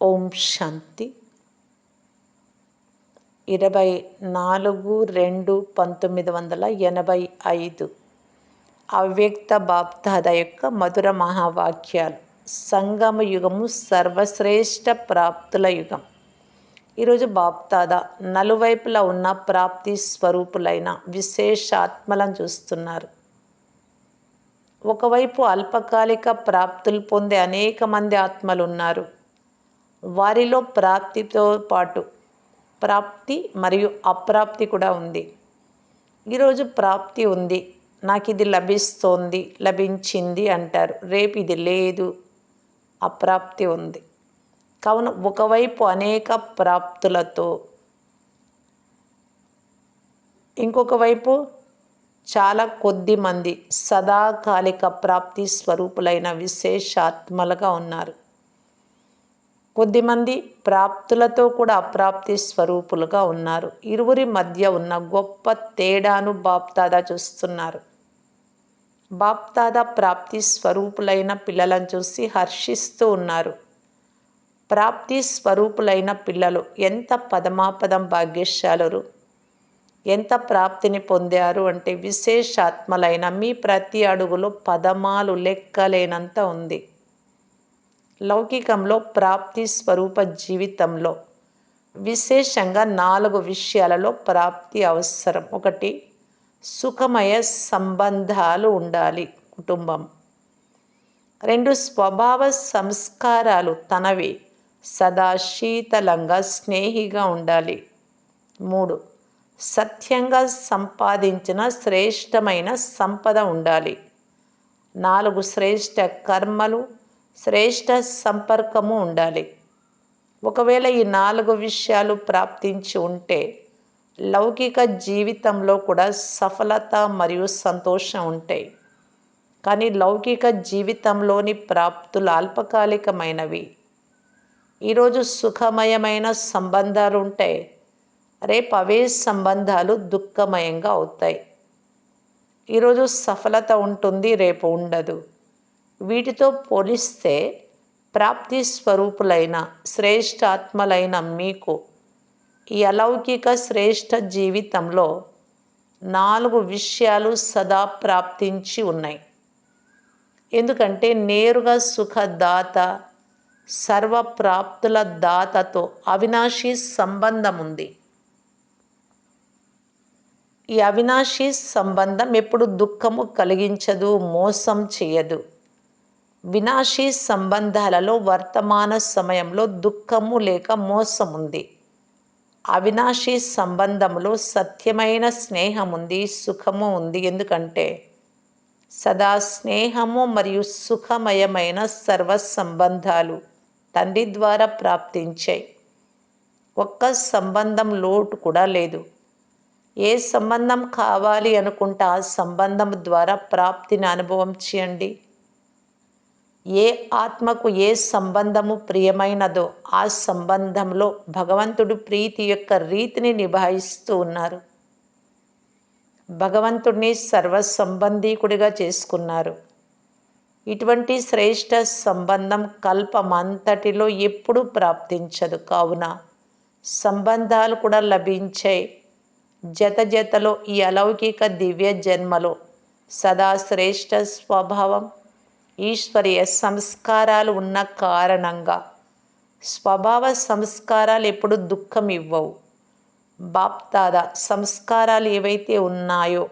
ఓం శాంతి. 24/2/1985 అవ్యక్త బాప్దాద యొక్క మధుర మహావాక్యాలు. సంగమ యుగము సర్వశ్రేష్ఠ ప్రాప్తుల యుగం. ఈరోజు బాప్దాద నలువైపులా ఉన్న ప్రాప్తి స్వరూపులైన విశేషాత్మలను చూస్తున్నారు. ఒకవైపు అల్పకాలిక ప్రాప్తులు పొందే అనేక మంది ఆత్మలు ఉన్నారు. వారిలో ప్రాప్తితో పాటు ప్రాప్తి మరియు అప్రాప్తి కూడా ఉంది. ఈరోజు ప్రాప్తి ఉంది, నాకు ఇది లభిస్తోంది, లభించింది అంటారు. రేపు ఇది లేదు, అప్రాప్తి ఉంది. కావున ఒకవైపు అనేక ప్రాప్తులతో, ఇంకొక వైపు చాలా కొద్ది మంది సదాకాలిక ప్రాప్తి స్వరూపులైన విశేషాత్మలుగా ఉన్నారు. కొద్దిమంది ప్రాప్తులతో కూడా అప్రాప్తి స్వరూపులుగా ఉన్నారు. ఇరువురి మధ్య ఉన్న గొప్ప తేడాను బాప్దాదా చూస్తున్నారు. బాప్దాదా ప్రాప్తి స్వరూపులైన పిల్లలను చూసి హర్షిస్తూ ఉన్నారు. ప్రాప్తి స్వరూపులైన పిల్లలు ఎంత పదమాపదం భాగ్యశాలురు, ఎంత ప్రాప్తిని పొందారు అంటే విశేషాత్మలైన మీ ప్రతి అడుగులో పదమాలు లెక్కలేనంత ఉంది. లౌకికంలో ప్రాప్తి స్వరూప జీవితంలో విశేషంగా 4 విషయాలలో ప్రాప్తి అవసరం. 1, సుఖమయ సంబంధాలు ఉండాలి, కుటుంబం. 2, స్వభావ సంస్కారాలు తనవి సదా శీతలంగా స్నేహిగా ఉండాలి. 3, సత్యంగా సంపాదించిన శ్రేష్టమైన సంపద ఉండాలి. 4, శ్రేష్ట కర్మలు, శ్రేష్ట సంపర్కము ఉండాలి. ఒకవేళ ఈ 4 విషయాలు ప్రాప్తించి ఉంటే లౌకిక జీవితంలో కూడా సఫలత మరియు సంతోషం ఉంటాయి. కానీ లౌకిక జీవితంలోని ప్రాప్తులు అల్పకాలికమైనవి. ఈరోజు సుఖమయమైన సంబంధాలు ఉంటాయి, రేపు అవే సంబంధాలు దుఃఖమయంగా అవుతాయి. ఈరోజు సఫలత ఉంటుంది, రేపు ఉండదు. వీటితో పోలిస్తే ప్రాప్తి స్వరూపులైన శ్రేష్టాత్మలైన మీకు ఈ అలౌకిక శ్రేష్ఠ జీవితంలో 4 విషయాలు సదా ప్రాప్తించి ఉన్నాయి. ఎందుకంటే నేరుగా సుఖదాత, సర్వప్రాప్తుల దాతతో అవినాశీ సంబంధం ఉంది. ఈ అవినాశీ సంబంధం ఎప్పుడు దుఃఖము కలిగించదు, మోసం చేయదు. వినాశీ సంబంధాలలో వర్తమాన సమయంలో దుఃఖము లేక మోసం ఉంది. అవినాశీ సంబంధంలో సత్యమైన స్నేహం ఉంది, సుఖము ఉంది. ఎందుకంటే సదా స్నేహము మరియు సుఖమయమైన సర్వ సంబంధాలు తండ్రి ద్వారా ప్రాప్తించాయి. ఒక్క సంబంధం లోటు కూడా లేదు. ఏ సంబంధం కావాలి అనుకుంటే ఆ సంబంధం ద్వారా ప్రాప్తిని అనుభవం చేయండి. ఏ ఆత్మకు ఏ సంబంధము ప్రియమైనదో ఆ సంబంధంలో భగవంతుడు ప్రీతి యొక్క రీతిని నిభాయిస్తూ ఉన్నారు. భగవంతుడిని సర్వ సంబంధీకుడిగా చేసుకున్నారు. ఇటువంటి శ్రేష్ఠ సంబంధం కల్పమంతటిలో ఎప్పుడూ ప్రాప్తించదు. కావున సంబంధాలు కూడా లభించాయి. జతలో ఈ అలౌకిక దివ్య జన్మలో సదా శ్రేష్ఠ స్వభావం, ఈశ్వరీయ సంస్కారాలు ఉన్న కారణంగా స్వభావ సంస్కారాలు ఎప్పుడు దుఃఖం ఇవ్వవు. బాప్దాదా సంస్కారాలు ఏవైతే ఉన్నాయో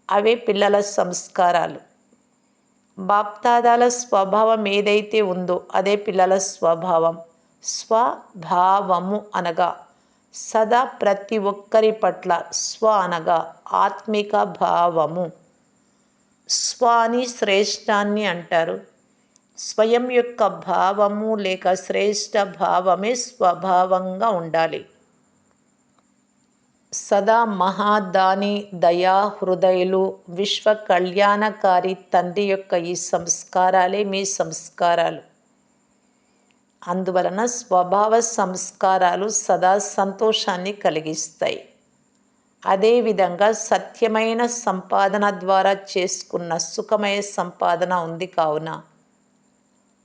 అవే పిల్లల సంస్కారాలు. బాప్దాదాల స్వభావం ఏదైతే ఉందో అదే పిల్లల స్వభావం. స్వభావము అనగా సదా ప్రతి ఒక్కరి పట్ల, స్వ అనగా ఆత్మిక భావము. స్వ అని శ్రేష్టాన్ని అంటారు. స్వయం యొక్క భావము లేక శ్రేష్ట భావమే స్వభావంగా ఉండాలి. సదా మహాదాని, దయా హృదయులు, విశ్వ కళ్యాణకారి తండ్రి యొక్క ఈ సంస్కారాలే మీ సంస్కారాలు. అందువలన స్వభావ సంస్కారాలు సదా సంతోషాన్ని కలిగిస్తాయి. అదేవిధంగా సత్యమైన సంపాదన ద్వారా చేసుకున్న సుఖమయ సంపాదన ఉంది. కావున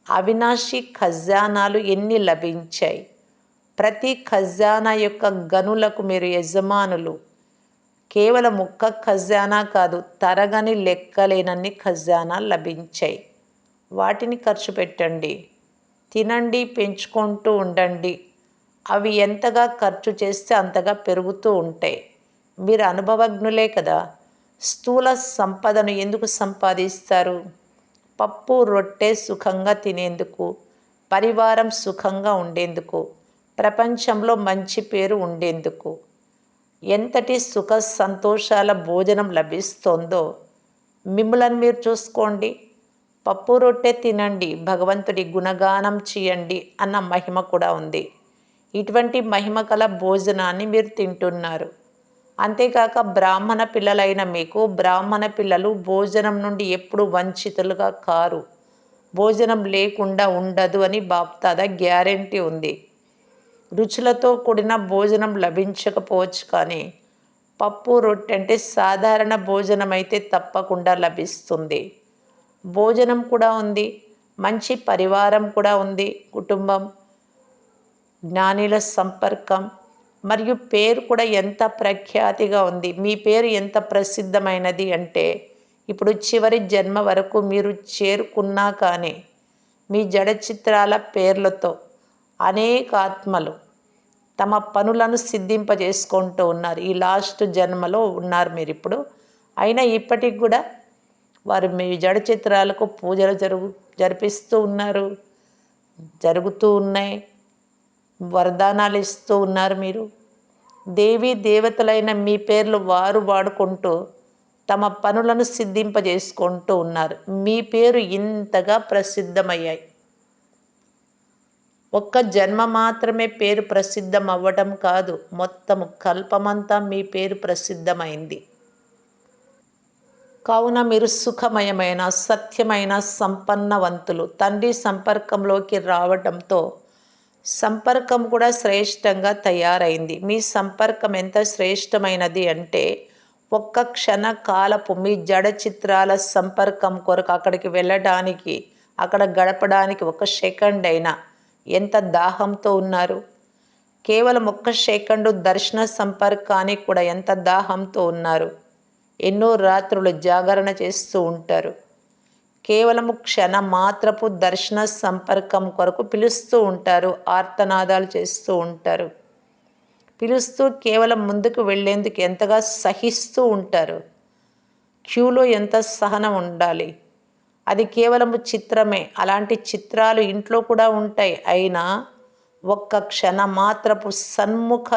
అవినాశి ఖజానాలు ఎన్ని లభించాయి. ప్రతి ఖజానా యొక్క గనులకు మీరు యజమానులు. కేవలం ఒక్క ఖజానా కాదు, తరగని లెక్కలేనన్ని ఖజానాలు లభించాయి. వాటిని ఖర్చు పెట్టండి, తినండి, పెంచుకుంటూ ఉండండి. అవి ఎంతగా ఖర్చు చేస్తే అంతగా పెరుగుతూ ఉంటాయి. మీరు అనుభవజ్ఞులే కదా. స్థూల సంపదను ఎందుకు సంపాదిస్తారు? పప్పు రొట్టె సుఖంగా తినేందుకు, పరివారం సుఖంగా ఉండేందుకు, ప్రపంచంలో మంచి పేరు ఉండేందుకు. ఎంతటి సుఖ సంతోషాల భోజనం లభిస్తోందో మిమ్మల్ని మీరు చూసుకోండి. పప్పు రొట్టె తినండి, భగవంతుడి గుణగానం చేయండి అన్న మహిమ కూడా ఉంది. ఇటువంటి మహిమ కల భోజనాన్ని మీరు తింటున్నారు. అంతేకాక బ్రాహ్మణ పిల్లలైన మీకు, బ్రాహ్మణ పిల్లలు భోజనం నుండి ఎప్పుడు వంచితులుగా కారు. భోజనం లేకుండా ఉండదు అని బాప్దాదా గ్యారెంటీ ఉంది. రుచులతో కూడిన భోజనం లభించకపోవచ్చు, కానీ పప్పు రొట్టె అంటే సాధారణ భోజనం అయితే తప్పకుండా లభిస్తుంది. భోజనం కూడా ఉంది, మంచి పరివారం కూడా ఉంది, కుటుంబం, జ్ఞానిల సంపర్కం, మరియు పేరు కూడా ఎంత ప్రఖ్యాతిగా ఉంది. మీ పేరు ఎంత ప్రసిద్ధమైనది అంటే ఇప్పుడు చివరి జన్మ వరకు మీరు చేరుకున్నా కానీ మీ జడ చిత్రాల పేర్లతో అనేక ఆత్మలు తమ పనులను సిద్ధింపజేసుకుంటూ ఉన్నారు. ఈ లాస్ట్ జన్మలో ఉన్నారు మీరు ఇప్పుడు. అయినా ఇప్పటికి కూడా వారు మీ జడ చిత్రాలకు పూజలు జరిపిస్తూ ఉన్నారు, జరుగుతూ ఉన్నాయి. వరదానాలు ఇస్తూ ఉన్నారు. మీరు దేవీ దేవతలైన మీ పేర్లు వారు వాడుకుంటూ తమ పనులను సిద్ధింపజేసుకుంటూ ఉన్నారు. మీ పేరు ఇంతగా ప్రసిద్ధమయ్యాయి. ఒక్క జన్మ మాత్రమే పేరు ప్రసిద్ధం అవ్వటం కాదు, మొత్తము కల్పమంతా మీ పేరు ప్రసిద్ధమైంది. కావున మీరు సుఖమయమైన, సత్యమైన, సంపన్నవంతులు. తండ్రి సంపర్కంలోకి రావటంతో సంపర్కం కూడా శ్రేష్టంగా తయారైంది. మీ సంపర్కం ఎంత శ్రేష్టమైనది అంటే ఒక్క క్షణ కాలపు మీ జడ చిత్రాల సంపర్కం కొరకు అక్కడికి వెళ్ళడానికి, అక్కడ గడపడానికి ఒక సెకండ్ అయినా ఎంత దాహంతో ఉన్నారు. కేవలం ఒక్క సెకండు దర్శన సంపర్కానికి కూడా ఎంత దాహంతో ఉన్నారు. ఎన్నో రాత్రులు జాగరణ చేస్తూ ఉంటారు. కేవలము క్షణ మాత్రపు దర్శన సంపర్కం కొరకు పిలుస్తూ ఉంటారు, ఆర్తనాదాలు చేస్తూ ఉంటారు. పిలుస్తూ కేవలం ముందుకు వెళ్ళేందుకు ఎంతగా సహిస్తూ ఉంటారు. క్యూలో ఎంత సహనం ఉండాలి. అది కేవలము చిత్రమే. అలాంటి చిత్రాలు ఇంట్లో కూడా ఉంటాయి. అయినా ఒక్క క్షణ మాత్రపు సన్ముఖ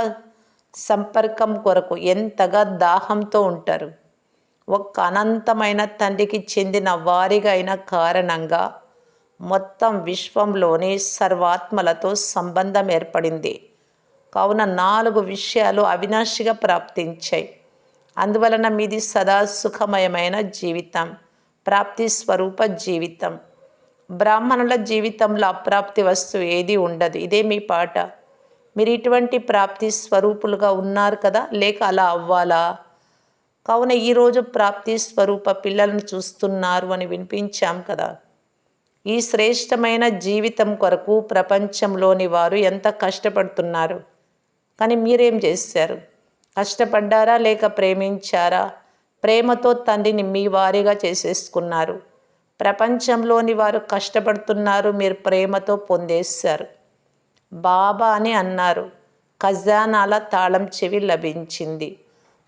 సంపర్కం కొరకు ఎంతగా దాహంతో ఉంటారు. ఒక్క అనంతమైన తండ్రికి చెందిన వారిగా అయిన కారణంగా మొత్తం విశ్వంలోని సర్వాత్మలతో సంబంధం ఏర్పడింది. కావున 4 విషయాలు అవినాశిగా ప్రాప్తించాయి. అందువలన మీది సదా సుఖమయమైన జీవితం, ప్రాప్తి స్వరూప జీవితం. బ్రాహ్మణుల జీవితంలో అప్రాప్తి వస్తువు ఏది ఉండదు. ఇదే మీ పాట. మీరు ఇటువంటి ప్రాప్తి స్వరూపులుగా ఉన్నారు కదా, లేక అలా అవ్వాలా? కావున ఈరోజు ప్రాప్తి స్వరూప పిల్లలను చూస్తున్నారు అని వినిపించాం కదా. ఈ శ్రేష్టమైన జీవితం కొరకు ప్రపంచంలోని వారు ఎంత కష్టపడుతున్నారు. కానీ మీరేం చేశారు? కష్టపడ్డారా లేక ప్రేమించారా? ప్రేమతో తండ్రిని మీ వారిగా చేసేసుకున్నారు. ప్రపంచంలోని వారు కష్టపడుతున్నారు, మీరు ప్రేమతో పొందేశారు. బాబా అని అన్నారు, ఖజానాల తాళం చెవి లభించింది.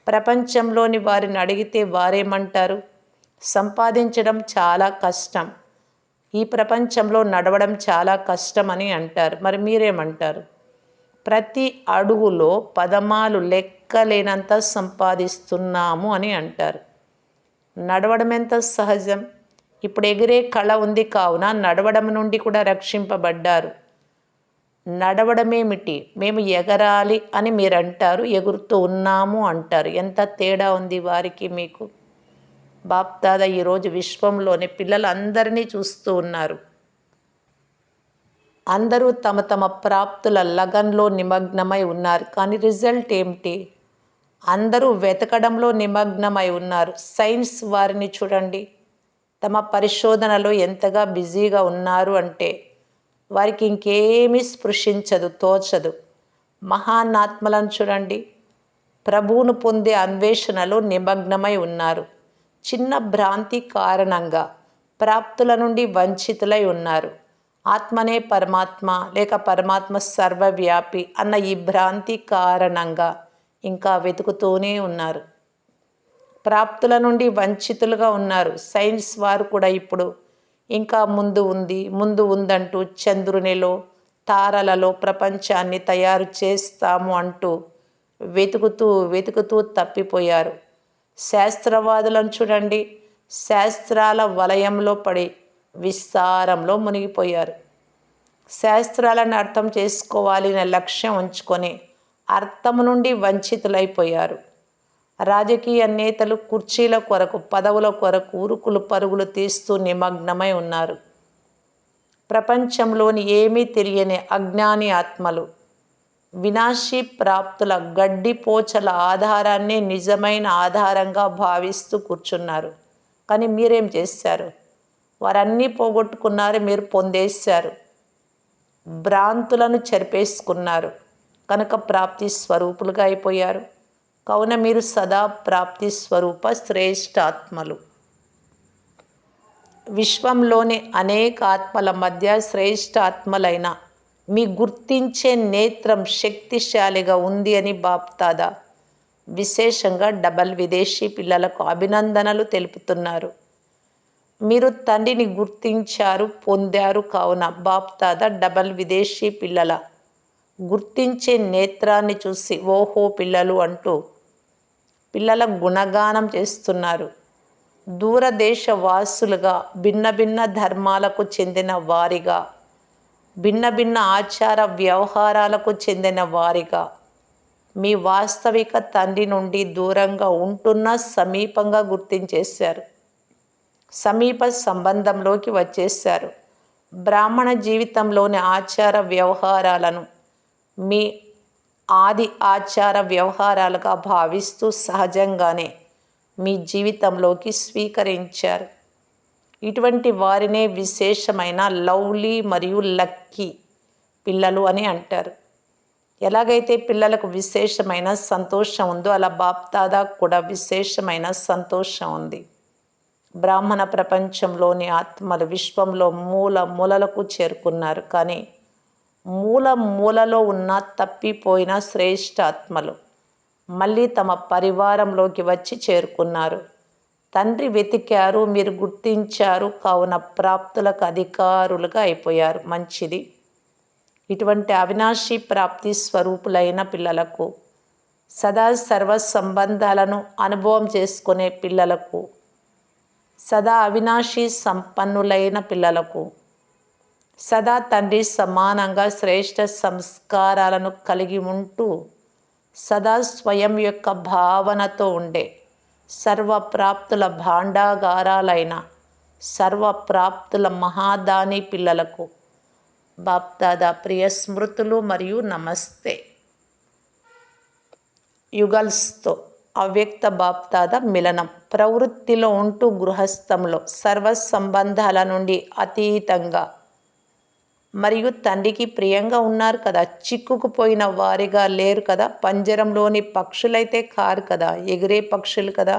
ప్రపంచంలోని వారిని అడిగితే వారేమంటారు? సంపాదించడం చాలా కష్టం, ఈ ప్రపంచంలో నడవడం చాలా కష్టం అని అంటారు. మరి మీరేమంటారు? ప్రతి అడుగులో పదమాలు లెక్కలేనంత సంపాదిస్తున్నాము అని అంటారు. నడవడం ఎంత సహజం. ఇప్పుడు ఎగిరే కళ ఉంది కావున నడవడం నుండి కూడా రక్షింపబడ్డారు. నడవడమేమిటి? మేము ఎగరాలి అని మీరు అంటారు, ఎగురుతూ ఉన్నాము అంటారు. ఎంత తేడా ఉంది వారికి మీకు. బాప్దాదా ఈరోజు విశ్వంలోని పిల్లలందరినీ చూస్తూ ఉన్నారు. అందరూ తమ తమ ప్రాప్తుల లగన్లో నిమగ్నమై ఉన్నారు. కానీ రిజల్ట్ ఏమిటి? అందరూ వెతకడంలో నిమగ్నమై ఉన్నారు. సైన్స్ వారిని చూడండి, తమ పరిశోధనలో ఎంతగా బిజీగా ఉన్నారు అంటే వారికి ఇంకేమీ స్పృశించదు, తోచదు. మహానాత్మలను చూడండి, ప్రభువును పొందే అన్వేషణలో నిమగ్నమై ఉన్నారు. చిన్న భ్రాంతి కారణంగా ప్రాప్తుల నుండి వంచితులై ఉన్నారు. ఆత్మనే పరమాత్మ లేక పరమాత్మ సర్వవ్యాపి అన్న ఈ భ్రాంతి కారణంగా ఇంకా వెతుకుతూనే ఉన్నారు. ప్రాప్తుల నుండి వంచితులుగా ఉన్నారు. సైన్స్ వారు కూడా ఇప్పుడు ఇంకా ముందు ఉందంటూ చంద్రునిలో, తారలలో ప్రపంచాన్ని తయారు చేస్తాము అంటూ వెతుకుతూ తప్పిపోయారు. శాస్త్రవాదులను చూడండి, శాస్త్రాల వలయంలో పడి విస్తారంలో మునిగిపోయారు. శాస్త్రాలను అర్థం చేసుకోవాలి అనే లక్ష్యం ఉంచుకొని అర్థం నుండి వంచితులైపోయారు. రాజకీయ నేతలు కుర్చీల కొరకు, పదవుల కొరకు ఉరుకులు పరుగులు తీస్తూ నిమగ్నమై ఉన్నారు. ప్రపంచంలోని ఏమీ తెలియని అజ్ఞాని ఆత్మలు వినాశీ ప్రాప్తుల గడ్డిపోచల ఆధారాన్ని నిజమైన ఆధారంగా భావిస్తూ కూర్చున్నారు. కానీ మీరేం చేశారు? వారన్నీ పోగొట్టుకున్నారు, మీరు పొందేశారు. భ్రాంతులను చెరిపేసుకున్నారు కనుక ప్రాప్తి స్వరూపులుగా అయిపోయారు. కావున మీరు సదా ప్రాప్తి స్వరూప శ్రేష్ఠాత్మలు. విశ్వంలోని అనేక ఆత్మల మధ్య శ్రేష్ఠాత్మలైన మీ గుర్తించే నేత్రం శక్తిశాలిగా ఉంది అని బాప్దాదా విశేషంగా డబల్ విదేశీ పిల్లలకు అభినందనలు తెలుపుతున్నారు. మీరు తండ్రిని గుర్తించారు, పొందారు. కావున బాప్దాదా డబల్ విదేశీ పిల్లల గుర్తించే నేత్రాన్ని చూసి ఓహో పిల్లలు అంటూ పిల్లల గుణగానం చేస్తున్నారు. దూరదేశ వాసులుగా, భిన్న భిన్న ధర్మాలకు చెందిన వారిగా, భిన్న భిన్న ఆచార వ్యవహారాలకు చెందిన వారిగా, మీ వాస్తవిక తండ్రి నుండి దూరంగా ఉంటున్న సమీపంగా గుర్తించేశారు. సమీప సంబంధంలోకి వచ్చేశారు. బ్రాహ్మణ జీవితంలోని ఆచార వ్యవహారాలను మీ ఆది ఆచార వ్యవహారాలుగా భావిస్తూ సహజంగానే మీ జీవితంలోకి స్వీకరించారు. ఇటువంటి వారినే విశేషమైన లవ్లీ మరియు లక్కీ పిల్లలు అని అంటారు. ఎలాగైతే పిల్లలకు విశేషమైన సంతోషం ఉందో అలా బాప్దాదా కూడా విశేషమైన సంతోషం ఉంది. బ్రాహ్మణ ప్రపంచంలోని ఆత్మలు విశ్వంలో మూలలకు చేరుకున్నారు. కానీ మూలలో ఉన్న తప్పిపోయిన శ్రేష్ఠ ఆత్మలు మళ్ళీ తమ పరివారంలోకి వచ్చి చేరుకున్నారు. తండ్రి వెతికారు, మీరు గుర్తించారు. కావున ప్రాప్తులకు అధికారులుగా అయిపోయారు. మంచిది. ఇటువంటి అవినాశి ప్రాప్తి స్వరూపులైన పిల్లలకు, సదా సర్వ సంబంధాలను అనుభవం చేసుకునే పిల్లలకు, సదా అవినాశి సంపన్నులైన పిల్లలకు, సదా తండ్రి సమానంగా శ్రేష్ఠ సంస్కారాలను కలిగి ఉంటూ సదా స్వయం యొక్క భావనతో ఉండే సర్వప్రాప్తుల భాండాగారాలైన సర్వప్రాప్తుల మహాదాని పిల్లలకు బాప్దాదా ప్రియ స్మృతులు మరియు నమస్తే. యుగల్స్తో అవ్యక్త బాప్దాదా మిలనం. ప్రవృత్తిలో ఉంటూ గృహస్థంలో సర్వ సంబంధాల నుండి అతీతంగా మరియు తండ్రికి ప్రియంగా ఉన్నారు కదా. చిక్కుకుపోయిన వారిగా లేరు కదా. పంజరంలోని పక్షులైతే కారు కదా, ఎగిరే పక్షులు కదా.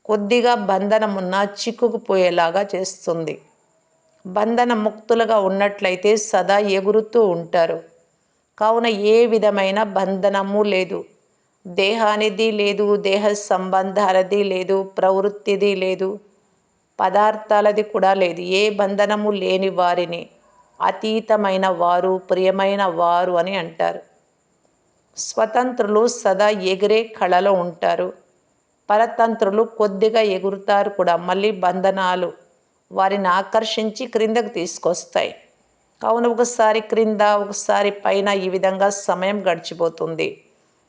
కొద్దిగా బంధనం ఉన్నా చిక్కుకుపోయేలాగా చేస్తుంది. బంధన ముక్తులుగా ఉన్నట్లయితే సదా ఎగురుతూ ఉంటారు. కావున ఏ విధమైన బంధనము లేదు. దేహానిది లేదు, దేహ సంబంధాలది లేదు, ప్రవృత్తిది లేదు, పదార్థాలది కూడా లేదు. ఏ బంధనము లేని వారిని అతీతమైన వారు, ప్రియమైన వారు అని అంటారు. స్వతంత్రులు సదా ఎగిరే కళలో ఉంటారు. పరతంత్రులు కొద్దిగా ఎగురుతారు కూడా. మళ్ళీ బంధనాలు వారిని ఆకర్షించి క్రిందకు తీసుకొస్తాయి. కావున ఒకసారి క్రింద, ఒకసారి పైన, ఈ విధంగా సమయం గడిచిపోతుంది.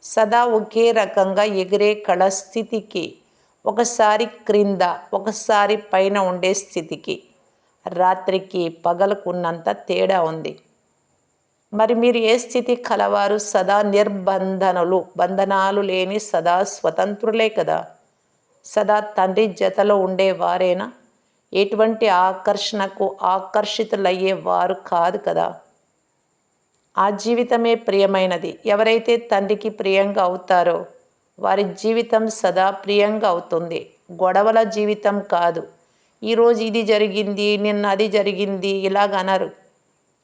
సదా ఒకే రకంగా ఎగిరే కళ స్థితికి, ఒకసారి క్రింద ఒకసారి పైన ఉండే స్థితికి, రాత్రికి పగలకు ఉన్నంత తేడా ఉంది. మరి మీరు ఏ స్థితి కలవారు? సదా నిర్బంధనలు, బంధనాలు లేని సదా స్వతంత్రులే కదా. సదా తండ్రి జతలో ఉండేవారేనా? ఎటువంటి ఆకర్షణకు ఆకర్షితులయ్యేవారు కాదు కదా. ఆ జీవితమే ప్రియమైనది. ఎవరైతే తండ్రికి ప్రియంగా అవుతారో వారి జీవితం సదా ప్రియంగా అవుతుంది. గొడవల జీవితం కాదు. ఈరోజు ఇది జరిగింది, నిన్న అది జరిగింది ఇలాగనరు.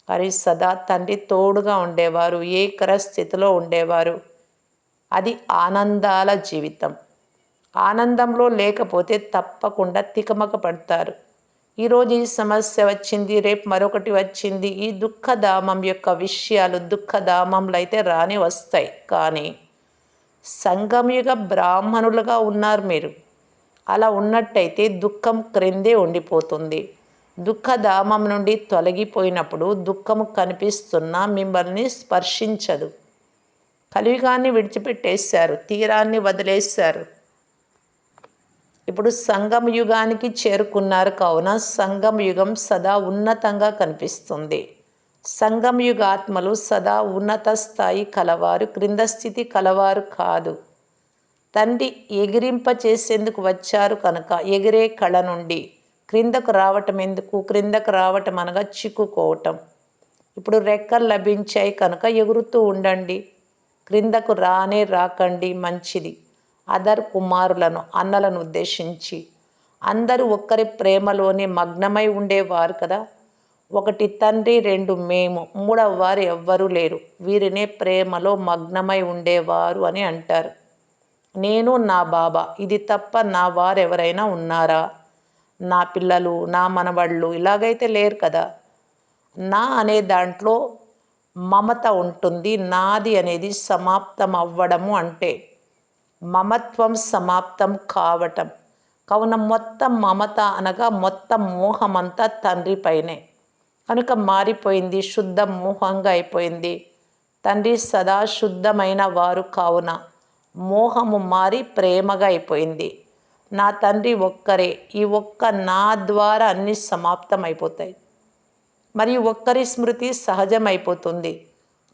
వారి సదా తండ్రి తోడుగా ఉండేవారు, ఏకర స్థితిలో ఉండేవారు. అది ఆనందాల జీవితం. ఆనందంలో లేకపోతే తప్పకుండా తికమక పడతారు. ఈరోజు ఈ సమస్య వచ్చింది, రేపు మరొకటి వచ్చింది. ఈ దుఃఖధామం యొక్క విషయాలు దుఃఖధామంలో అయితే రాని వస్తాయి. కానీ సంగమయుగ బ్రాహ్మణులుగా ఉన్నారు మీరు. అలా ఉన్నట్టయితే దుఃఖం క్రిందే ఉండిపోతుంది. దుఃఖధామం నుండి తొలగిపోయినప్పుడు దుఃఖము కనిపిస్తున్నా మిమ్మల్ని స్పర్శించదు. కలియుగాన్ని విడిచిపెట్టేశారు, తీరాన్ని వదిలేశారు. ఇప్పుడు సంగమ యుగానికి చేరుకున్నారు కావున సంగమ యుగం సదా ఉన్నతంగా కనిపిస్తుంది. సంగమ యుగాత్మలు సదా ఉన్నత స్థాయి కలవారు, క్రింద స్థితి కలవారు కాదు. తండ్రి ఎగిరింప చేసేందుకు వచ్చారు కనుక ఎగిరే కళ నుండి క్రిందకు రావటం ఎందుకు? క్రిందకు రావటం అనగా చిక్కుకోవటం. ఇప్పుడు రెక్కలు లభించాయి కనుక ఎగురుతూ ఉండండి, క్రిందకు రాకండి, మంచిది. అదర్ కుమారులను అన్నలను ఉద్దేశించి అందరూ ఒక్కరి ప్రేమలోనే మగ్నమై ఉండేవారు కదా. ఒకటి తండ్రి, రెండు మేము, మూడవ వారు ఎవ్వరూ లేరు. వీరినే ప్రేమలో మగ్నమై ఉండేవారు అని అంటారు. నేను నా బాబా, ఇది తప్ప నా వారెవరైనా ఉన్నారా? నా పిల్లలు, నా మనవళ్ళు ఇలాగైతే లేరు కదా. నా అనే దాంట్లో మమత ఉంటుంది. నాది అనేది సమాప్తం అవ్వడము అంటే మమత్వం సమాప్తం కావటం. కావున మొత్తం మమత అనగా మొత్తం మోహమంతా తండ్రి పైనే కనుక మారిపోయింది, శుద్ధ మోహంగా అయిపోయింది. తండ్రి సదా శుద్ధమైన వారు కావున మోహము మారి ప్రేమగా అయిపోయింది. నా తండ్రి ఒక్కరే, ఈ ఒక్క నా ద్వారా అన్నీ సమాప్తం అయిపోతాయి. మరియు ఒక్కరి స్మృతి సహజమైపోతుంది.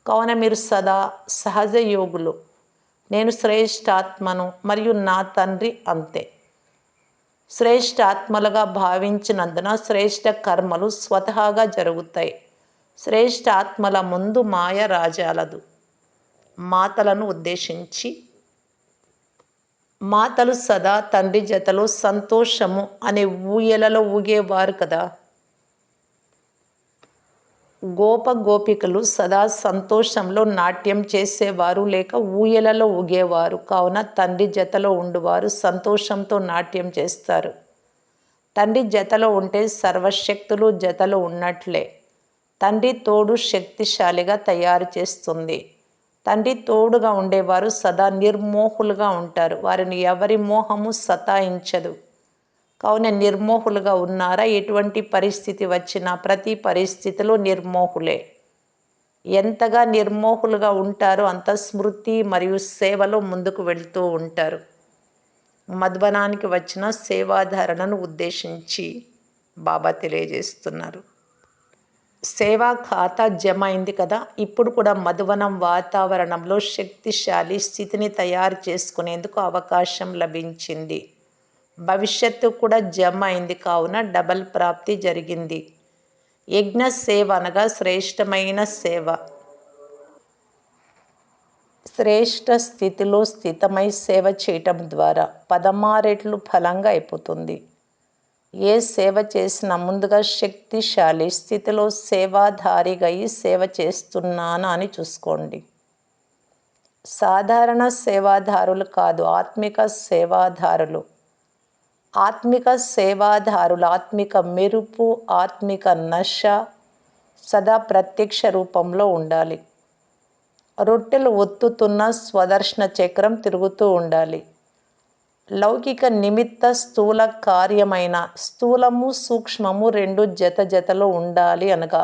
కావున మీరు సదా సహజ యోగులు. నేను శ్రేష్ఠాత్మను మరియు నా తండ్రి అంతే. శ్రేష్ఠాత్మలుగా భావించినందున శ్రేష్ఠ కర్మలు స్వతహాగా జరుగుతాయి. శ్రేష్ఠాత్మల ముందు మాయ రాజాలదు. మాతలను ఉద్దేశించి మాతలు సదా తండ్రి జతలో సంతోషము అనే ఊయలలో ఊగేవారు కదా. గోపికలు సదా సంతోషంలో నాట్యం చేసేవారు లేక ఊయలలో ఊగేవారు. కావున తండ్రి జతలో ఉండువారు సంతోషంతో నాట్యం చేస్తారు. తండ్రి జతలో ఉంటే సర్వశక్తులు జతలో ఉన్నట్లే. తండ్రి తోడు శక్తిశాలిగా తయారు చేస్తుంది. తండ్రి తోడుగా ఉండేవారు సదా నిర్మోహులుగా ఉంటారు. వారిని ఎవరి మోహము సతాయించదు. కావున నిర్మోహులుగా ఉన్నారా? ఎటువంటి పరిస్థితి వచ్చినా ప్రతి పరిస్థితిలో నిర్మోహులే. ఎంతగా నిర్మోహులుగా ఉంటారో అంత స్మృతి మరియు సేవలో ముందుకు వెళ్తూ ఉంటారు. మధ్వనానికి వచ్చిన సేవాధారణను ఉద్దేశించి బాబా తెలియజేస్తున్నారు. సేవా ఖాతా జమ అయింది కదా. ఇప్పుడు కూడా మధువనం వాతావరణంలో శక్తిశాలి స్థితిని తయారు చేసుకునేందుకు అవకాశం లభించింది. భవిష్యత్తు కూడా జమ అయింది కావున డబల్ ప్రాప్తి జరిగింది. యజ్ఞ సేవ అనగా శ్రేష్టమైన సేవ. శ్రేష్ట స్థితిలో స్థితమై సేవ చేయటం ద్వారా 16 రెట్లు ఫలంగా అయిపోతుంది. ఏ సేవ చేసినా ముందుగా శక్తిశాలి స్థితిలో సేవాధారిగా ఈ సేవ చేస్తున్నానా అని చూసుకోండి. సాధారణ సేవాదారులు కాదు, ఆత్మిక సేవాదారులు. ఆత్మిక సేవాదారులు ఆత్మిక మెరుపు, ఆత్మిక నశ సదా ప్రత్యక్ష రూపంలో ఉండాలి. రొట్టెలు ఒత్తుతున్న స్వదర్శన చక్రం తిరుగుతూ ఉండాలి. లౌకిక నిమిత్త స్థూల కార్యమైన స్థూలము సూక్ష్మము రెండు జతలో ఉండాలి అనగా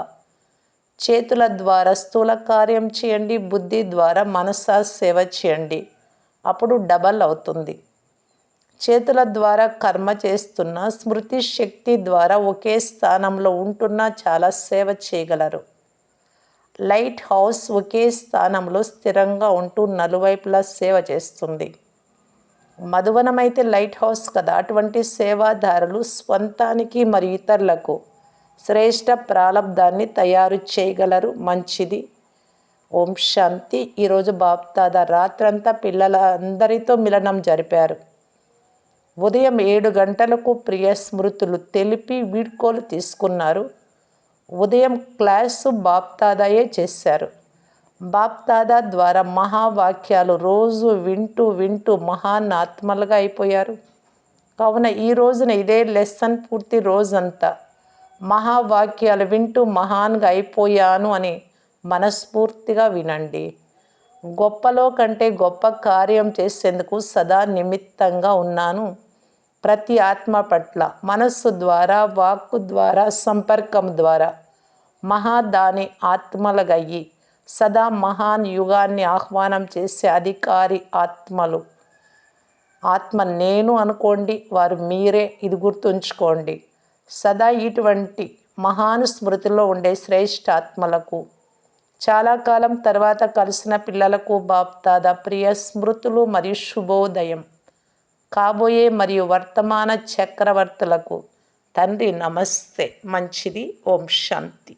చేతుల ద్వారా స్థూల కార్యం చేయండి, బుద్ధి ద్వారా మనసా సేవ చేయండి. అప్పుడు డబల్ అవుతుంది. చేతుల ద్వారా కర్మ చేస్తున్న స్మృతి శక్తి ద్వారా ఒకే స్థానంలో ఉంటున్నా చాలా సేవ చేయగలరు. లైట్ హౌస్ ఒకే స్థానంలో స్థిరంగా ఉంటూ నలువైపులా సేవ చేస్తుంది. మధువనమైతే లైట్ హౌస్ కదా, అటువంటి సేవాదారులు స్వంతానికి మరియు ఇతరులకు శ్రేష్ట ప్రాలబ్ధాన్ని తయారు చేయగలరు. మంచిది. ఓం శాంతి. ఈరోజు బాప్దాదా రాత్రంతా పిల్లలందరితో మిలనం జరిపారు. ఉదయం 7 గంటలకు ప్రియ స్మృతులు తెలిపి వీడ్కోలు తీసుకున్నారు. ఉదయం క్లాసు బాప్దాదాయే చేశారు. బాప్దాదా ద్వారా మహావాక్యాలు రోజు వింటూ వింటూ మహాన్ ఆత్మలుగా అయిపోయారు. కావున ఈ రోజున ఇదే లెసన్ పూర్తి రోజంతా మహావాక్యాలు వింటూ మహాన్గా అయిపోయాను అని మనస్ఫూర్తిగా వినండి. గొప్పలో కంటే గొప్ప కార్యం చేసేందుకు సదా నిమిత్తంగా ఉన్నాను. ప్రతి ఆత్మ పట్ల మనస్సు ద్వారా, వాక్కు ద్వారా, సంపర్కం ద్వారా మహాదాని ఆత్మలుగయ్యి సదా మహాన్ యుగాన్ని ఆహ్వానం చేసే అధికారి ఆత్మలు. ఆత్మ నేను అనుకోండి, వారు మీరే. ఇది గుర్తుంచుకోండి. సదా ఇటువంటి మహాను స్మృతిలో ఉండే శ్రేష్ఠ ఆత్మలకు, చాలా కాలం తర్వాత కలిసిన పిల్లలకు బాప్దాదా ప్రియ స్మృతులు మరియు శుభోదయం. కాబోయే మరియు వర్తమాన చక్రవర్తులకు తండ్రి నమస్తే. మంచిది. ఓం శాంతి.